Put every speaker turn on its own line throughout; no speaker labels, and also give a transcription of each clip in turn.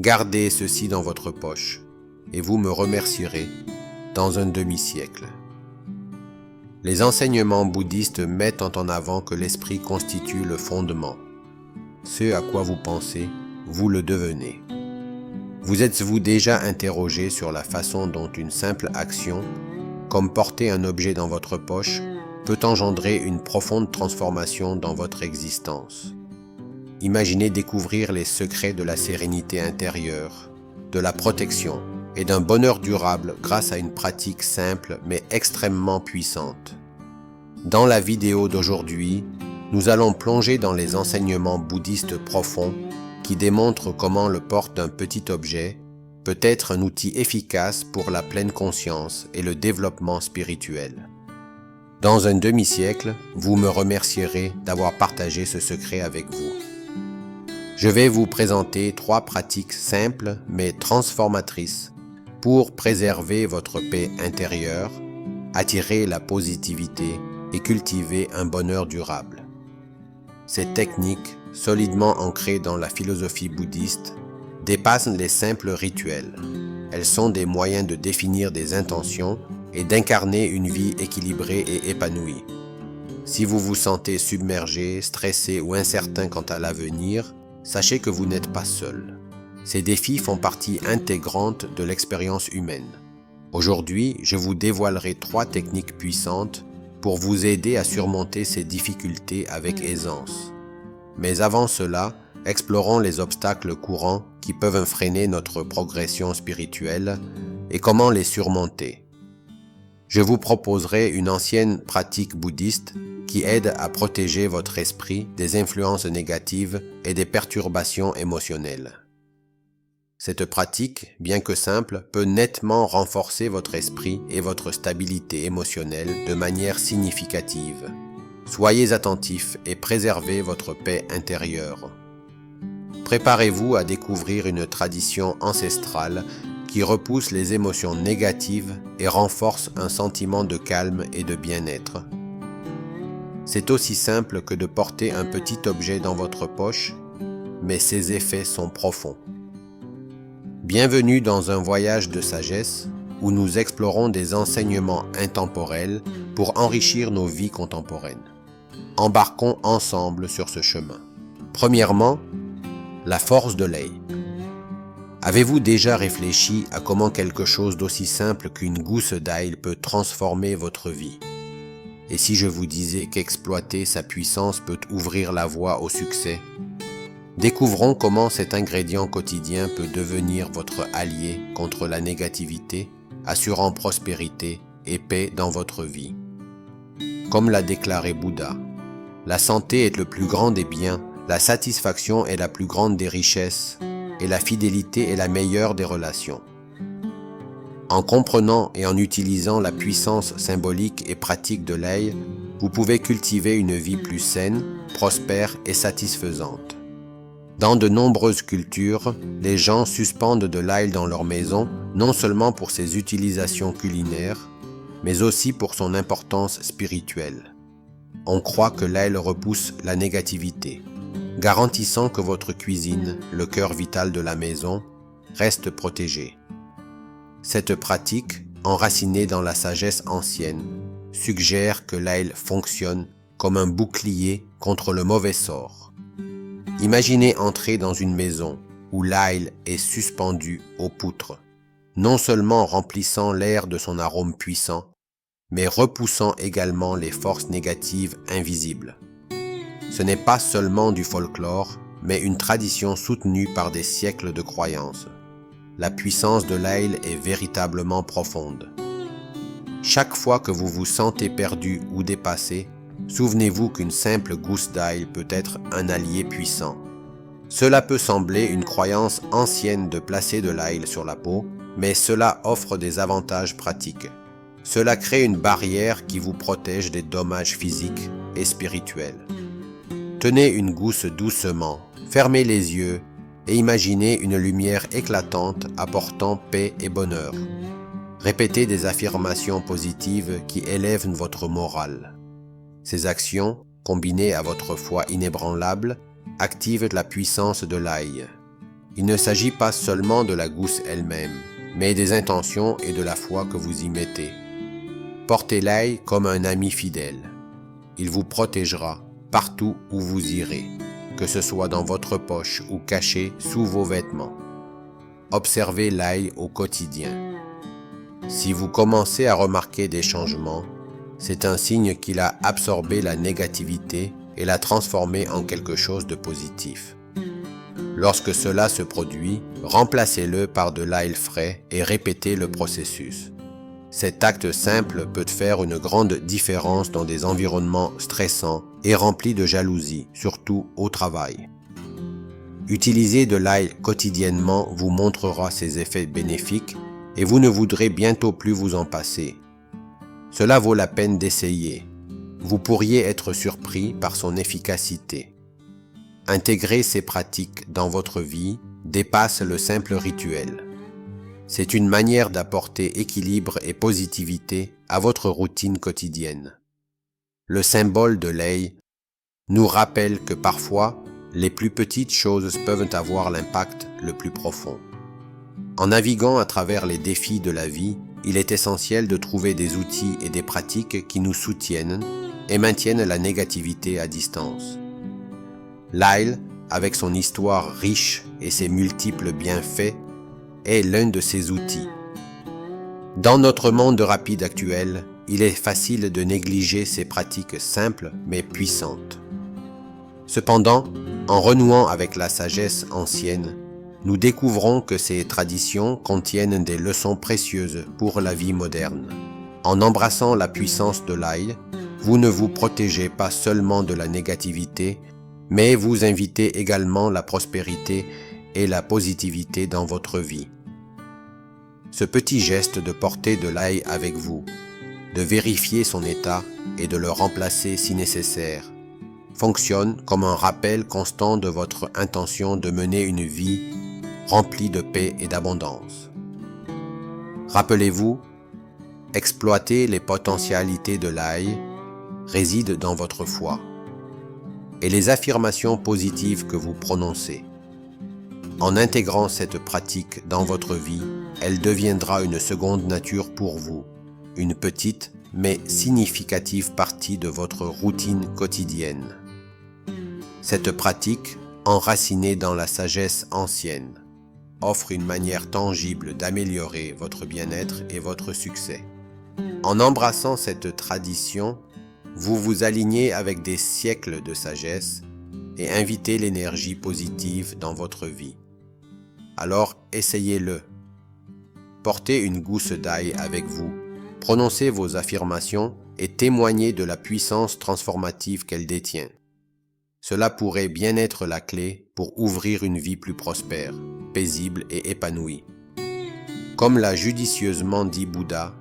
Gardez ceci dans votre poche et vous me remercierez dans un demi-siècle. Les enseignements bouddhistes mettent en avant que l'esprit constitue le fondement. Ce à quoi vous pensez, vous le devenez. Vous êtes-vous déjà interrogé sur la façon dont une simple action, comme porter un objet dans votre poche, peut engendrer une profonde transformation dans votre existence? Imaginez découvrir les secrets de la sérénité intérieure, de la protection et d'un bonheur durable grâce à une pratique simple mais extrêmement puissante. Dans la vidéo d'aujourd'hui, nous allons plonger dans les enseignements bouddhistes profonds qui démontrent comment le port d'un petit objet peut être un outil efficace pour la pleine conscience et le développement spirituel. Dans un demi-siècle, vous me remercierez d'avoir partagé ce secret avec vous. Je vais vous présenter 3 pratiques simples mais transformatrices pour préserver votre paix intérieure, attirer la positivité et cultiver un bonheur durable. Ces techniques, solidement ancrées dans la philosophie bouddhiste, dépassent les simples rituels. Elles sont des moyens de définir des intentions et d'incarner une vie équilibrée et épanouie. Si vous vous sentez submergé, stressé ou incertain quant à l'avenir, sachez que vous n'êtes pas seul. Ces défis font partie intégrante de l'expérience humaine. Aujourd'hui, je vous dévoilerai 3 techniques puissantes pour vous aider à surmonter ces difficultés avec aisance. Mais avant cela, explorons les obstacles courants qui peuvent freiner notre progression spirituelle et comment les surmonter. Je vous proposerai une ancienne pratique bouddhiste qui aide à protéger votre esprit des influences négatives et des perturbations émotionnelles. Cette pratique, bien que simple, peut nettement renforcer votre esprit et votre stabilité émotionnelle de manière significative. Soyez attentifs et préservez votre paix intérieure. Préparez-vous à découvrir une tradition ancestrale qui repousse les émotions négatives et renforce un sentiment de calme et de bien-être. C'est aussi simple que de porter un petit objet dans votre poche, mais ses effets sont profonds. Bienvenue dans un voyage de sagesse où nous explorons des enseignements intemporels pour enrichir nos vies contemporaines. Embarquons ensemble sur ce chemin. Premièrement, la force de Lei. Avez-vous déjà réfléchi à comment quelque chose d'aussi simple qu'une gousse d'ail peut transformer votre vie? Et si je vous disais qu'exploiter sa puissance peut ouvrir la voie au succès? Découvrons comment cet ingrédient quotidien peut devenir votre allié contre la négativité, assurant prospérité et paix dans votre vie. Comme l'a déclaré Bouddha, la santé est le plus grand des biens, la satisfaction est la plus grande des richesses, et la fidélité est la meilleure des relations. En comprenant et en utilisant la puissance symbolique et pratique de Lei, vous pouvez cultiver une vie plus saine, prospère et satisfaisante. Dans de nombreuses cultures, les gens suspendent de l'ail dans leur maison, non seulement pour ses utilisations culinaires, mais aussi pour son importance spirituelle. On croit que l'ail repousse la négativité, garantissant que votre cuisine, le cœur vital de la maison, reste protégée. Cette pratique, enracinée dans la sagesse ancienne, suggère que l'ail fonctionne comme un bouclier contre le mauvais sort. Imaginez entrer dans une maison où l'ail est suspendu aux poutres, non seulement remplissant l'air de son arôme puissant, mais repoussant également les forces négatives invisibles. Ce n'est pas seulement du folklore, mais une tradition soutenue par des siècles de croyances. La puissance de l'ail est véritablement profonde. Chaque fois que vous vous sentez perdu ou dépassé, souvenez-vous qu'une simple gousse d'ail peut être un allié puissant. Cela peut sembler une croyance ancienne de placer de l'ail sur la peau, mais cela offre des avantages pratiques. Cela crée une barrière qui vous protège des dommages physiques et spirituels. Tenez une gousse doucement, fermez les yeux et imaginez une lumière éclatante apportant paix et bonheur. Répétez des affirmations positives qui élèvent votre morale. Ces actions, combinées à votre foi inébranlable, activent la puissance de l'ail. Il ne s'agit pas seulement de la gousse elle-même, mais des intentions et de la foi que vous y mettez. Portez l'ail comme un ami fidèle. Il vous protégera partout où vous irez, que ce soit dans votre poche ou caché sous vos vêtements. Observez l'ail au quotidien. Si vous commencez à remarquer des changements, c'est un signe qu'il a absorbé la négativité et l'a transformée en quelque chose de positif. Lorsque cela se produit, remplacez-le par de l'ail frais et répétez le processus. Cet acte simple peut faire une grande différence dans des environnements stressants et remplis de jalousie, surtout au travail. Utiliser de l'ail quotidiennement vous montrera ses effets bénéfiques et vous ne voudrez bientôt plus vous en passer. Cela vaut la peine d'essayer. Vous pourriez être surpris par son efficacité. Intégrer ces pratiques dans votre vie dépasse le simple rituel. C'est une manière d'apporter équilibre et positivité à votre routine quotidienne. Le symbole de l'ail nous rappelle que parfois, les plus petites choses peuvent avoir l'impact le plus profond. En naviguant à travers les défis de la vie, il est essentiel de trouver des outils et des pratiques qui nous soutiennent et maintiennent la négativité à distance. L'ail, avec son histoire riche et ses multiples bienfaits, est l'un de ces outils. Dans notre monde rapide actuel, il est facile de négliger ces pratiques simples mais puissantes. Cependant, en renouant avec la sagesse ancienne, nous découvrons que ces traditions contiennent des leçons précieuses pour la vie moderne. En embrassant la puissance de l'ail, vous ne vous protégez pas seulement de la négativité, mais vous invitez également la prospérité et la positivité dans votre vie. Ce petit geste de porter de l'ail avec vous, de vérifier son état et de le remplacer si nécessaire, fonctionne comme un rappel constant de votre intention de mener une vie remplie de paix et d'abondance. Rappelez-vous, exploiter les potentialités de l'ail réside dans votre foi et les affirmations positives que vous prononcez. En intégrant cette pratique dans votre vie, elle deviendra une seconde nature pour vous, une petite mais significative partie de votre routine quotidienne. Cette pratique, enracinée dans la sagesse ancienne, offre une manière tangible d'améliorer votre bien-être et votre succès. En embrassant cette tradition, vous vous alignez avec des siècles de sagesse et invitez l'énergie positive dans votre vie. Alors essayez-le. Portez une gousse d'ail avec vous, prononcez vos affirmations et témoignez de la puissance transformative qu'elle détient. Cela pourrait bien être la clé pour ouvrir une vie plus prospère, paisible et épanouie. Comme l'a judicieusement dit Bouddha,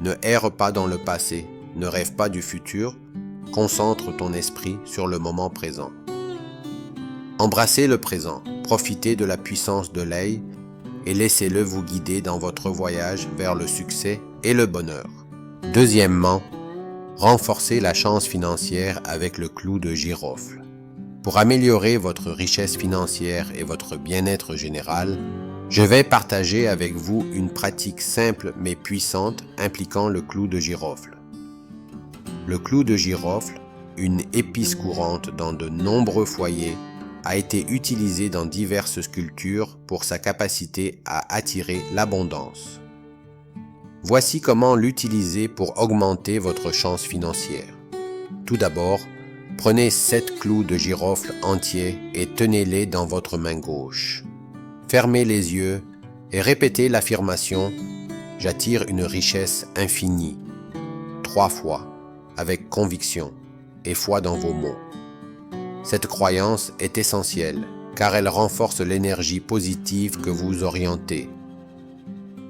ne erre pas dans le passé, ne rêve pas du futur, concentre ton esprit sur le moment présent. Embrassez le présent, profitez de la puissance de l'ail et laissez-le vous guider dans votre voyage vers le succès et le bonheur. Deuxièmement, renforcez la chance financière avec le clou de girofle. Pour améliorer votre richesse financière et votre bien-être général, je vais partager avec vous une pratique simple mais puissante impliquant le clou de girofle. Le clou de girofle, une épice courante dans de nombreux foyers, a été utilisé dans diverses sculptures pour sa capacité à attirer l'abondance. Voici comment l'utiliser pour augmenter votre chance financière. Tout d'abord, prenez 7 clous de girofle entiers et tenez-les dans votre main gauche. Fermez les yeux et répétez l'affirmation « J'attire une richesse infinie » 3 fois, avec conviction et foi dans vos mots. Cette croyance est essentielle car elle renforce l'énergie positive que vous orientez.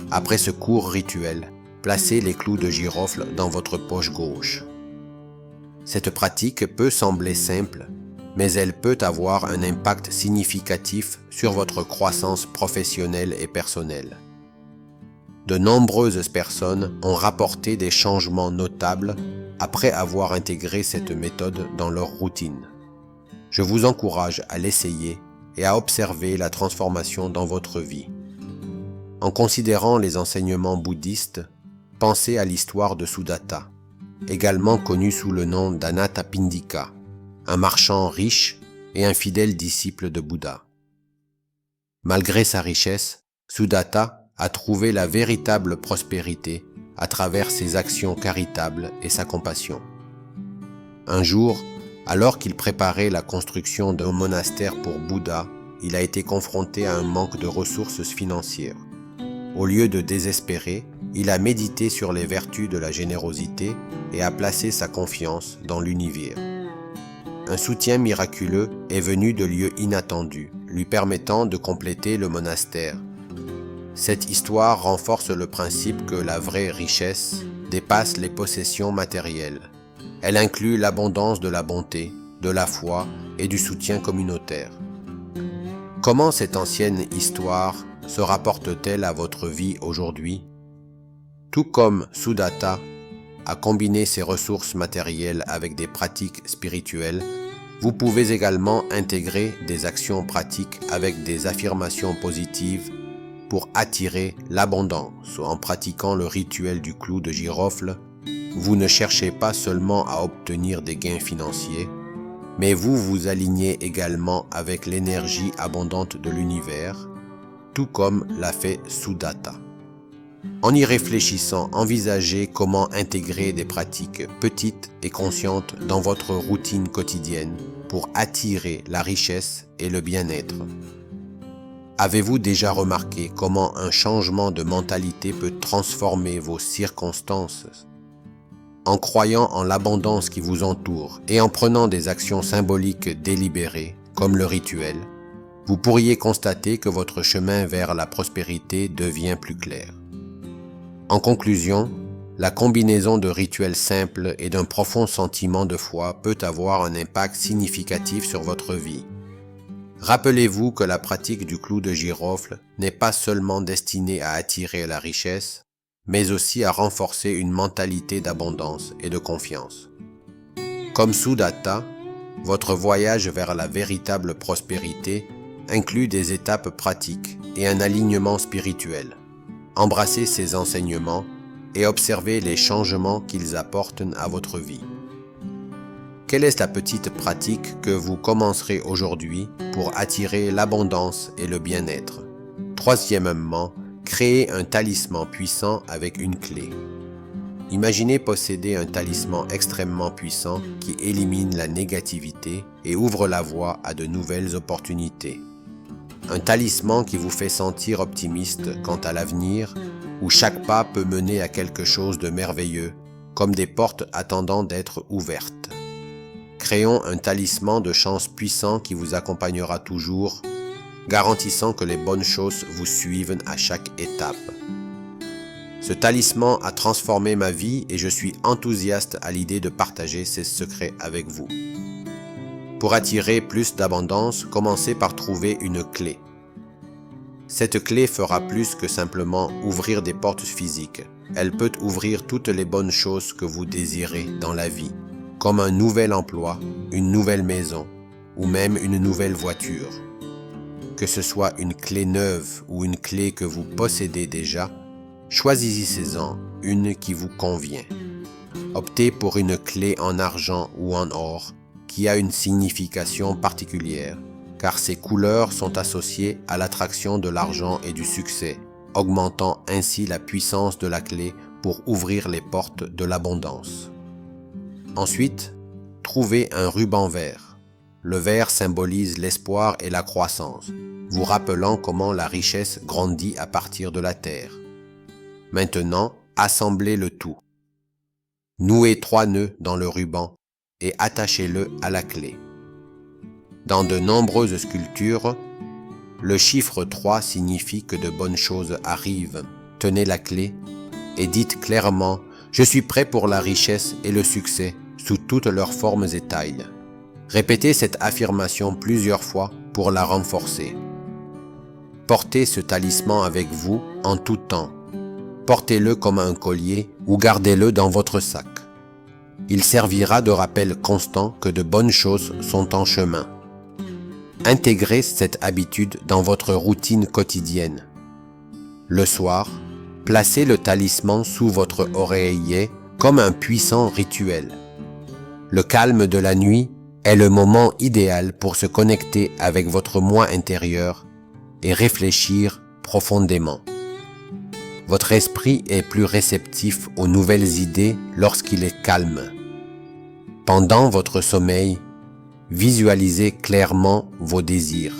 Après ce court rituel, placez les clous de girofle dans votre poche gauche. Cette pratique peut sembler simple, mais elle peut avoir un impact significatif sur votre croissance professionnelle et personnelle. De nombreuses personnes ont rapporté des changements notables après avoir intégré cette méthode dans leur routine. Je vous encourage à l'essayer et à observer la transformation dans votre vie. En considérant les enseignements bouddhistes, pensez à l'histoire de Sudatta, également connu sous le nom d'Anathapindika, un marchand riche et un fidèle disciple de Bouddha. Malgré sa richesse, Sudatta a trouvé la véritable prospérité à travers ses actions caritables et sa compassion. Un jour, alors qu'il préparait la construction d'un monastère pour Bouddha, il a été confronté à un manque de ressources financières. Au lieu de désespérer, il a médité sur les vertus de la générosité et a placé sa confiance dans l'univers. Un soutien miraculeux est venu de lieux inattendus, lui permettant de compléter le monastère. Cette histoire renforce le principe que la vraie richesse dépasse les possessions matérielles. Elle inclut l'abondance de la bonté, de la foi et du soutien communautaire. Comment cette ancienne histoire se rapporte-t-elle à votre vie aujourd'hui? Tout comme Sudatta a combiné ses ressources matérielles avec des pratiques spirituelles, vous pouvez également intégrer des actions pratiques avec des affirmations positives pour attirer l'abondance. En pratiquant le rituel du clou de girofle, vous ne cherchez pas seulement à obtenir des gains financiers, mais vous vous alignez également avec l'énergie abondante de l'univers, tout comme l'a fait Sudatta. En y réfléchissant, envisagez comment intégrer des pratiques petites et conscientes dans votre routine quotidienne pour attirer la richesse et le bien-être. Avez-vous déjà remarqué comment un changement de mentalité peut transformer vos circonstances? En croyant en l'abondance qui vous entoure et en prenant des actions symboliques délibérées, comme le rituel, vous pourriez constater que votre chemin vers la prospérité devient plus clair. En conclusion, la combinaison de rituels simples et d'un profond sentiment de foi peut avoir un impact significatif sur votre vie. Rappelez-vous que la pratique du clou de girofle n'est pas seulement destinée à attirer la richesse, mais aussi à renforcer une mentalité d'abondance et de confiance. Comme Sudatta, votre voyage vers la véritable prospérité inclut des étapes pratiques et un alignement spirituel. Embrassez ces enseignements et observez les changements qu'ils apportent à votre vie. Quelle est la petite pratique que vous commencerez aujourd'hui pour attirer l'abondance et le bien-être? Troisièmement, créez un talisman puissant avec une clé. Imaginez posséder un talisman extrêmement puissant qui élimine la négativité et ouvre la voie à de nouvelles opportunités. Un talisman qui vous fait sentir optimiste quant à l'avenir, où chaque pas peut mener à quelque chose de merveilleux, comme des portes attendant d'être ouvertes. Créons un talisman de chance puissant qui vous accompagnera toujours, garantissant que les bonnes choses vous suivent à chaque étape. Ce talisman a transformé ma vie et je suis enthousiaste à l'idée de partager ses secrets avec vous. Pour attirer plus d'abondance, commencez par trouver une clé. Cette clé fera plus que simplement ouvrir des portes physiques. Elle peut ouvrir toutes les bonnes choses que vous désirez dans la vie, comme un nouvel emploi, une nouvelle maison ou même une nouvelle voiture. Que ce soit une clé neuve ou une clé que vous possédez déjà, choisissez-en une qui vous convient. Optez pour une clé en argent ou en or qui a une signification particulière, car ces couleurs sont associées à l'attraction de l'argent et du succès, augmentant ainsi la puissance de la clé pour ouvrir les portes de l'abondance. Ensuite, trouvez un ruban vert. Le vert symbolise l'espoir et la croissance, vous rappelant comment la richesse grandit à partir de la terre. Maintenant, assemblez le tout. Nouez 3 nœuds dans le ruban et attachez-le à la clé. Dans de nombreuses sculptures, le chiffre 3 signifie que de bonnes choses arrivent. Tenez la clé et dites clairement « Je suis prêt pour la richesse et le succès sous toutes leurs formes et tailles ». Répétez cette affirmation plusieurs fois pour la renforcer. Portez ce talisman avec vous en tout temps. Portez-le comme un collier ou gardez-le dans votre sac. Il servira de rappel constant que de bonnes choses sont en chemin. Intégrez cette habitude dans votre routine quotidienne. Le soir, placez le talisman sous votre oreiller comme un puissant rituel. Le calme de la nuit est le moment idéal pour se connecter avec votre moi intérieur et réfléchir profondément. Votre esprit est plus réceptif aux nouvelles idées lorsqu'il est calme. Pendant votre sommeil, visualisez clairement vos désirs.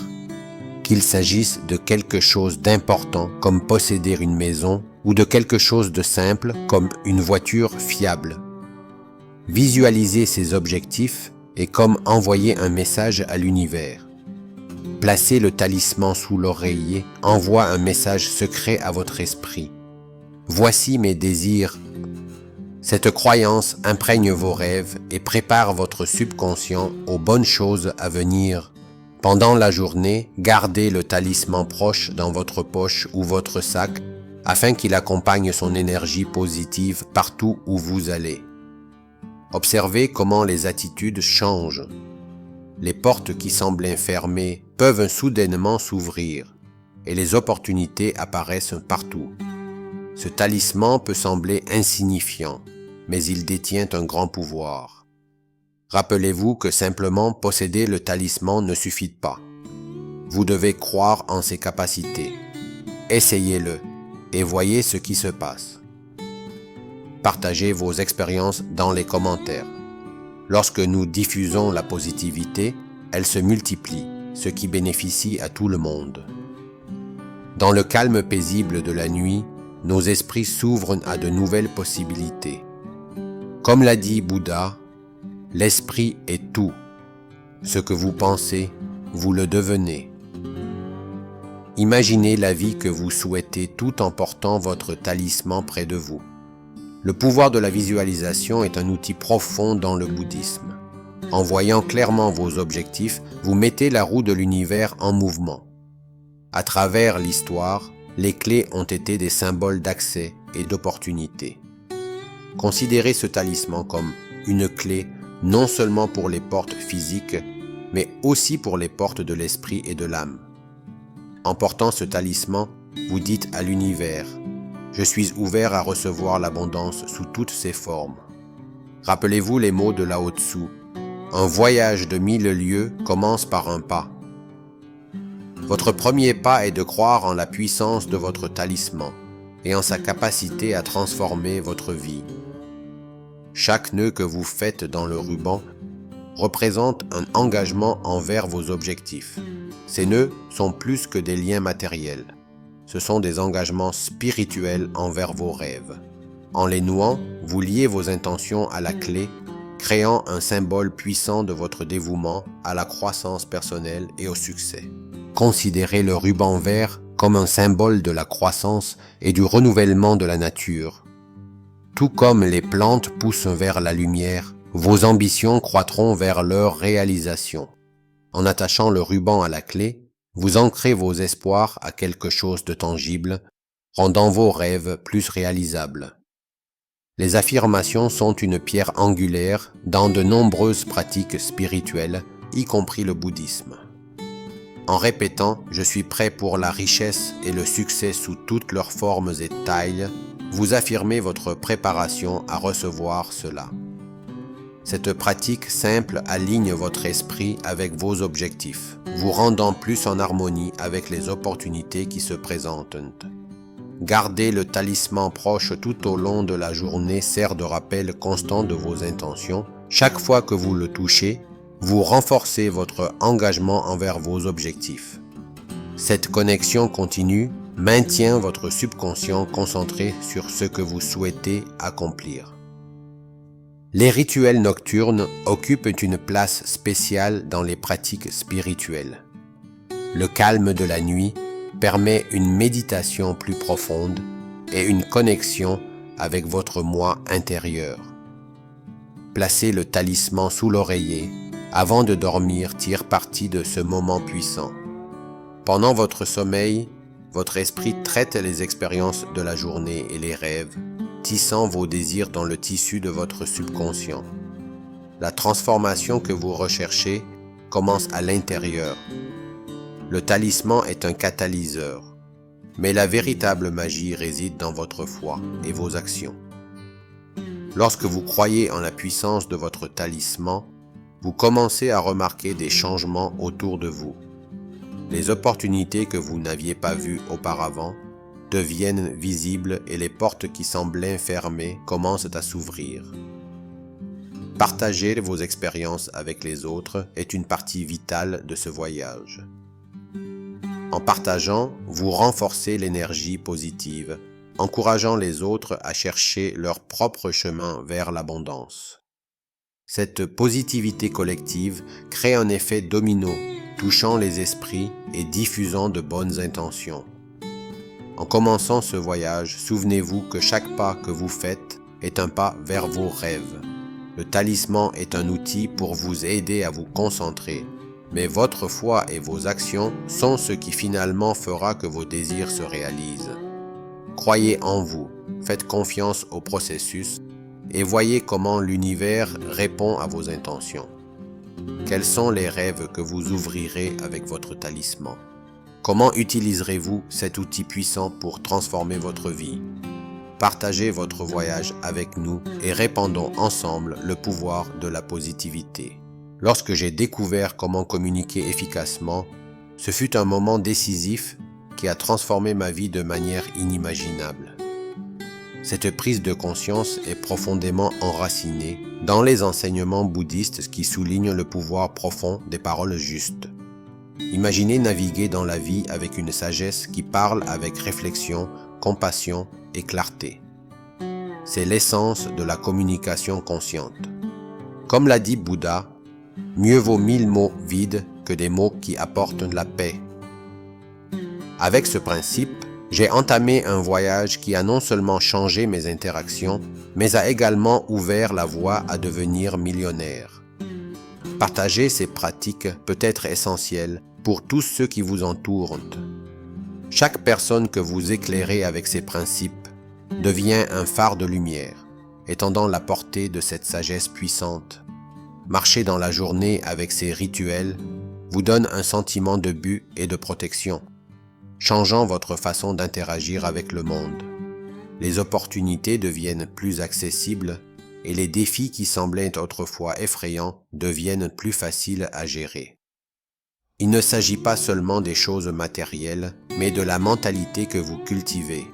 Qu'il s'agisse de quelque chose d'important comme posséder une maison ou de quelque chose de simple comme une voiture fiable. Visualiser ces objectifs est comme envoyer un message à l'univers. Placer le talisman sous l'oreiller envoie un message secret à votre esprit. Voici mes désirs. Cette croyance imprègne vos rêves et prépare votre subconscient aux bonnes choses à venir. Pendant la journée, gardez le talisman proche dans votre poche ou votre sac afin qu'il accompagne son énergie positive partout où vous allez. Observez comment les attitudes changent. Les portes qui semblaient fermées peuvent soudainement s'ouvrir et les opportunités apparaissent partout. Ce talisman peut sembler insignifiant, mais il détient un grand pouvoir. Rappelez-vous que simplement posséder le talisman ne suffit pas. Vous devez croire en ses capacités. Essayez-le et voyez ce qui se passe. Partagez vos expériences dans les commentaires. Lorsque nous diffusons la positivité, elle se multiplie, ce qui bénéficie à tout le monde. Dans le calme paisible de la nuit, nos esprits s'ouvrent à de nouvelles possibilités. Comme l'a dit Bouddha, l'esprit est tout. Ce que vous pensez, vous le devenez. Imaginez la vie que vous souhaitez tout en portant votre talisman près de vous. Le pouvoir de la visualisation est un outil profond dans le bouddhisme. En voyant clairement vos objectifs, vous mettez la roue de l'univers en mouvement. À travers l'histoire, les clés ont été des symboles d'accès et d'opportunité. Considérez ce talisman comme une clé non seulement pour les portes physiques, mais aussi pour les portes de l'esprit et de l'âme. En portant ce talisman, vous dites à l'univers « Je suis ouvert à recevoir l'abondance sous toutes ses formes ». Rappelez-vous les mots de Lao Tzu « Un voyage de 1000 lieues commence par un pas ». Votre premier pas est de croire en la puissance de votre talisman et en sa capacité à transformer votre vie. Chaque nœud que vous faites dans le ruban représente un engagement envers vos objectifs. Ces nœuds sont plus que des liens matériels. Ce sont des engagements spirituels envers vos rêves. En les nouant, vous liez vos intentions à la clé, créant un symbole puissant de votre dévouement à la croissance personnelle et au succès. Considérez le ruban vert comme un symbole de la croissance et du renouvellement de la nature. Tout comme les plantes poussent vers la lumière, vos ambitions croîtront vers leur réalisation. En attachant le ruban à la clé, vous ancrez vos espoirs à quelque chose de tangible, rendant vos rêves plus réalisables. Les affirmations sont une pierre angulaire dans de nombreuses pratiques spirituelles, y compris le bouddhisme. En répétant « Je suis prêt pour la richesse et le succès sous toutes leurs formes et tailles », vous affirmez votre préparation à recevoir cela. Cette pratique simple aligne votre esprit avec vos objectifs, vous rendant plus en harmonie avec les opportunités qui se présentent. Garder le talisman proche tout au long de la journée sert de rappel constant de vos intentions. Chaque fois que vous le touchez, vous renforcez votre engagement envers vos objectifs. Cette connexion continue maintient votre subconscient concentré sur ce que vous souhaitez accomplir. Les rituels nocturnes occupent une place spéciale dans les pratiques spirituelles. Le calme de la nuit permet une méditation plus profonde et une connexion avec votre moi intérieur. Placez le talisman sous l'oreiller avant de dormir, tire parti de ce moment puissant. Pendant votre sommeil, votre esprit traite les expériences de la journée et les rêves, tissant vos désirs dans le tissu de votre subconscient. La transformation que vous recherchez commence à l'intérieur. Le talisman est un catalyseur, mais la véritable magie réside dans votre foi et vos actions. Lorsque vous croyez en la puissance de votre talisman, vous commencez à remarquer des changements autour de vous. Les opportunités que vous n'aviez pas vues auparavant deviennent visibles et les portes qui semblaient fermées commencent à s'ouvrir. Partager vos expériences avec les autres est une partie vitale de ce voyage. En partageant, vous renforcez l'énergie positive, encourageant les autres à chercher leur propre chemin vers l'abondance. Cette positivité collective crée un effet domino, touchant les esprits et diffusant de bonnes intentions. En commençant ce voyage, souvenez-vous que chaque pas que vous faites est un pas vers vos rêves. Le talisman est un outil pour vous aider à vous concentrer, mais votre foi et vos actions sont ce qui finalement fera que vos désirs se réalisent. Croyez en vous, faites confiance au processus et voyez comment l'univers répond à vos intentions. Quels sont les rêves que vous ouvrirez avec votre talisman? Comment utiliserez-vous cet outil puissant pour transformer votre vie? Partagez votre voyage avec nous et répandons ensemble le pouvoir de la positivité. Lorsque j'ai découvert comment communiquer efficacement, ce fut un moment décisif qui a transformé ma vie de manière inimaginable. Cette prise de conscience est profondément enracinée dans les enseignements bouddhistes qui soulignent le pouvoir profond des paroles justes. Imaginez naviguer dans la vie avec une sagesse qui parle avec réflexion, compassion et clarté. C'est l'essence de la communication consciente. Comme l'a dit Bouddha, mieux vaut 1000 mots vides que des mots qui apportent de la paix. Avec ce principe, j'ai entamé un voyage qui a non seulement changé mes interactions, mais a également ouvert la voie à devenir millionnaire. Partager ces pratiques peut être essentiel pour tous ceux qui vous entourent. Chaque personne que vous éclairez avec ces principes devient un phare de lumière, étendant la portée de cette sagesse puissante. Marcher dans la journée avec ces rituels vous donne un sentiment de but et de protection, changeant votre façon d'interagir avec le monde. Les opportunités deviennent plus accessibles et les défis qui semblaient autrefois effrayants deviennent plus faciles à gérer. Il ne s'agit pas seulement des choses matérielles, mais de la mentalité que vous cultivez.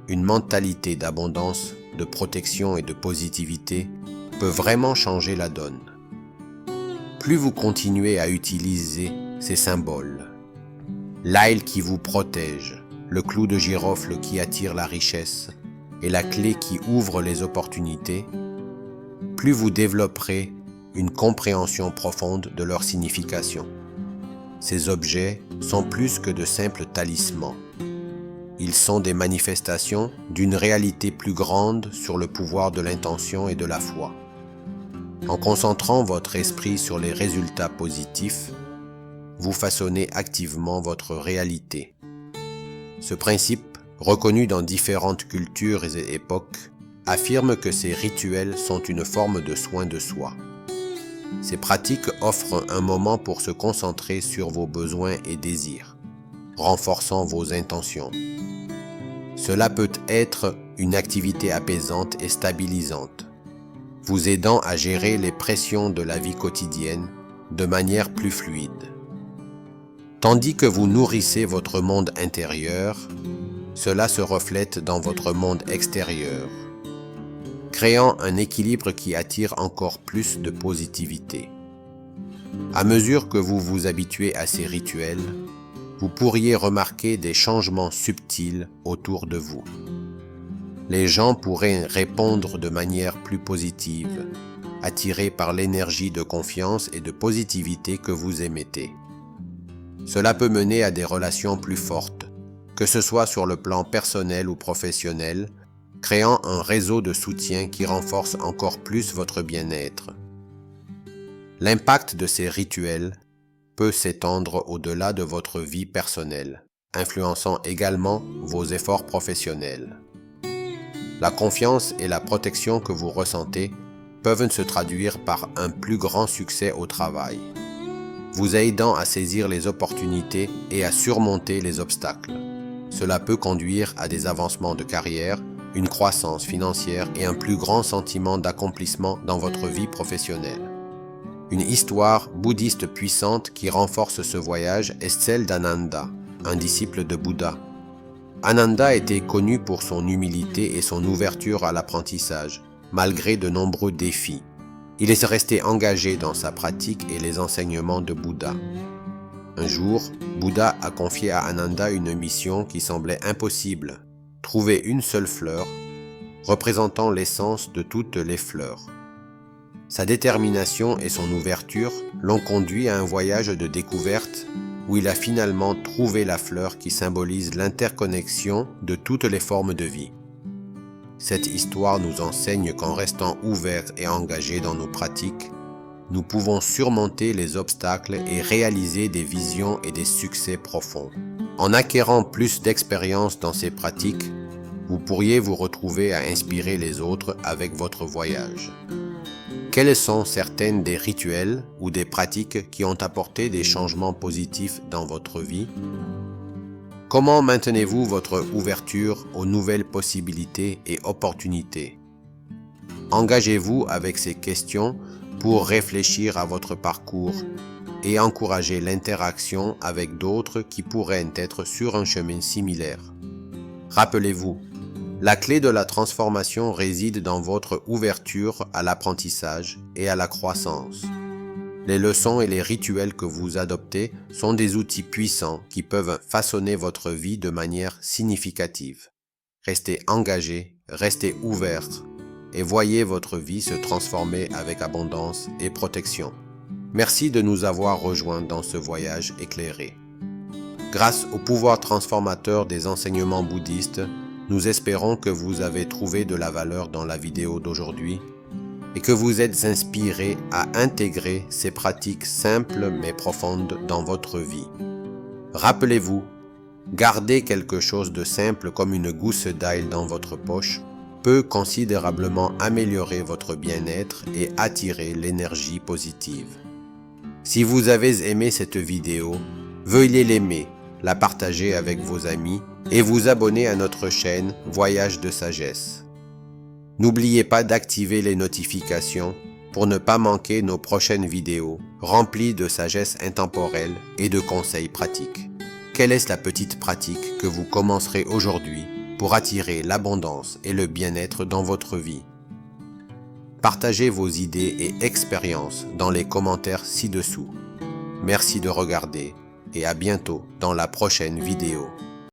Une mentalité d'abondance, de protection et de positivité peut vraiment changer la donne. Plus vous continuez à utiliser ces symboles, l'aile qui vous protège, le clou de girofle qui attire la richesse et la clé qui ouvre les opportunités, plus vous développerez une compréhension profonde de leur signification. Ces objets sont plus que de simples talismans. Ils sont des manifestations d'une réalité plus grande sur le pouvoir de l'intention et de la foi. En concentrant votre esprit sur les résultats positifs, vous façonnez activement votre réalité. Ce principe, reconnu dans différentes cultures et époques, affirme que ces rituels sont une forme de soin de soi. Ces pratiques offrent un moment pour se concentrer sur vos besoins et désirs, renforçant vos intentions. Cela peut être une activité apaisante et stabilisante, vous aidant à gérer les pressions de la vie quotidienne de manière plus fluide. Tandis que vous nourrissez votre monde intérieur, cela se reflète dans votre monde extérieur, créant un équilibre qui attire encore plus de positivité. À mesure que vous vous habituez à ces rituels, vous pourriez remarquer des changements subtils autour de vous. Les gens pourraient répondre de manière plus positive, attirés par l'énergie de confiance et de positivité que vous émettez. Cela peut mener à des relations plus fortes, que ce soit sur le plan personnel ou professionnel, créant un réseau de soutien qui renforce encore plus votre bien-être. L'impact de ces rituels peut s'étendre au-delà de votre vie personnelle, influençant également vos efforts professionnels. La confiance et la protection que vous ressentez peuvent se traduire par un plus grand succès au travail. vous aidant à saisir les opportunités et à surmonter les obstacles. Cela peut conduire à des avancements de carrière, une croissance financière et un plus grand sentiment d'accomplissement dans votre vie professionnelle. Une histoire bouddhiste puissante qui renforce ce voyage est celle d'Ananda, un disciple de Bouddha. Ananda était connu pour son humilité et son ouverture à l'apprentissage, malgré de nombreux défis. Il est resté engagé dans sa pratique et les enseignements de Bouddha. Un jour, Bouddha a confié à Ananda une mission qui semblait impossible, trouver une seule fleur, représentant l'essence de toutes les fleurs. Sa détermination et son ouverture l'ont conduit à un voyage de découverte où il a finalement trouvé la fleur qui symbolise l'interconnexion de toutes les formes de vie. Cette histoire nous enseigne qu'en restant ouverts et engagés dans nos pratiques, nous pouvons surmonter les obstacles et réaliser des visions et des succès profonds. En acquérant plus d'expérience dans ces pratiques, vous pourriez vous retrouver à inspirer les autres avec votre voyage. Quels sont certains des rituels ou des pratiques qui ont apporté des changements positifs dans votre vie? Comment maintenez-vous votre ouverture aux nouvelles possibilités et opportunités? Engagez-vous avec ces questions pour réfléchir à votre parcours et encourager l'interaction avec d'autres qui pourraient être sur un chemin similaire. Rappelez-vous, la clé de la transformation réside dans votre ouverture à l'apprentissage et à la croissance. Les leçons et les rituels que vous adoptez sont des outils puissants qui peuvent façonner votre vie de manière significative. Restez engagé, restez ouvert et voyez votre vie se transformer avec abondance et protection. Merci de nous avoir rejoints dans ce voyage éclairé. Grâce au pouvoir transformateur des enseignements bouddhistes, nous espérons que vous avez trouvé de la valeur dans la vidéo d'aujourd'hui et que vous êtes inspiré à intégrer ces pratiques simples mais profondes dans votre vie. Rappelez-vous, garder quelque chose de simple comme une gousse d'ail dans votre poche peut considérablement améliorer votre bien-être et attirer l'énergie positive. Si vous avez aimé cette vidéo, veuillez l'aimer, la partager avec vos amis et vous abonner à notre chaîne Voyage de Sagesse. N'oubliez pas d'activer les notifications pour ne pas manquer nos prochaines vidéos remplies de sagesse intemporelle et de conseils pratiques. Quelle est la petite pratique que vous commencerez aujourd'hui pour attirer l'abondance et le bien-être dans votre vie? Partagez vos idées et expériences dans les commentaires ci-dessous. Merci de regarder et à bientôt dans la prochaine vidéo.